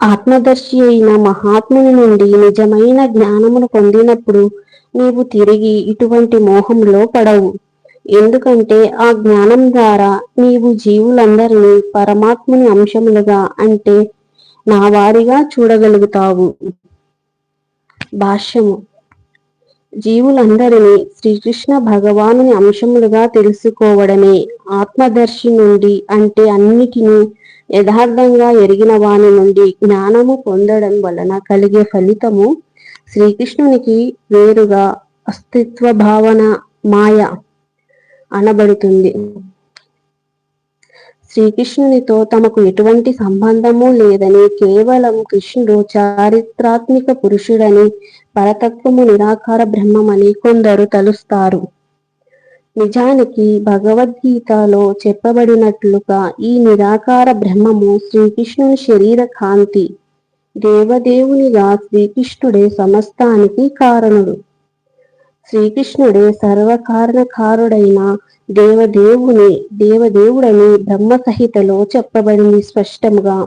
ఆత్మదర్శి అయిన మహాత్ముని నుండి నిజమైన జ్ఞానమును పొందినప్పుడు నీవు తిరిగి ఇటువంటి మోహంలో పడవు. ఎందుకంటే ఆ జ్ఞానం ద్వారా నీవు జీవులందరినీ పరమాత్ముని అంశములుగా అంటే నా వారిగా చూడగలుగుతావు. భాష్యము. జీవులందరినీ శ్రీకృష్ణ భగవానుని అంశములుగా తెలుసుకోవడమే ఆత్మదర్శి నుండి అంటే అన్నిటినీ యథార్థంగా ఎరిగిన వాని నుండి జ్ఞానము పొందడం వలన కలిగే ఫలితము. శ్రీకృష్ణునికి వేరుగా అస్తిత్వ భావన మాయ అనబడుతుంది. శ్రీకృష్ణునితో తమకు ఎటువంటి సంబంధము లేదని, కేవలం కృష్ణుడు చారిత్రాత్మిక పురుషుడని, పరతత్వము నిరాకార బ్రహ్మమని కొందరు తలుస్తారు. నిజానికి భగవద్గీతలో చెప్పబడినట్లుగా ఈ నిరాకార బ్రహ్మము శ్రీకృష్ణుని శరీర కాంతి. దేవదేవునిగా శ్రీకృష్ణుడే సమస్తానికి కారణుడు. శ్రీకృష్ణుడే సర్వకారణకారుడైన దేవదేవుడని బ్రహ్మ సహితలో చెప్పబడింది స్పష్టముగా.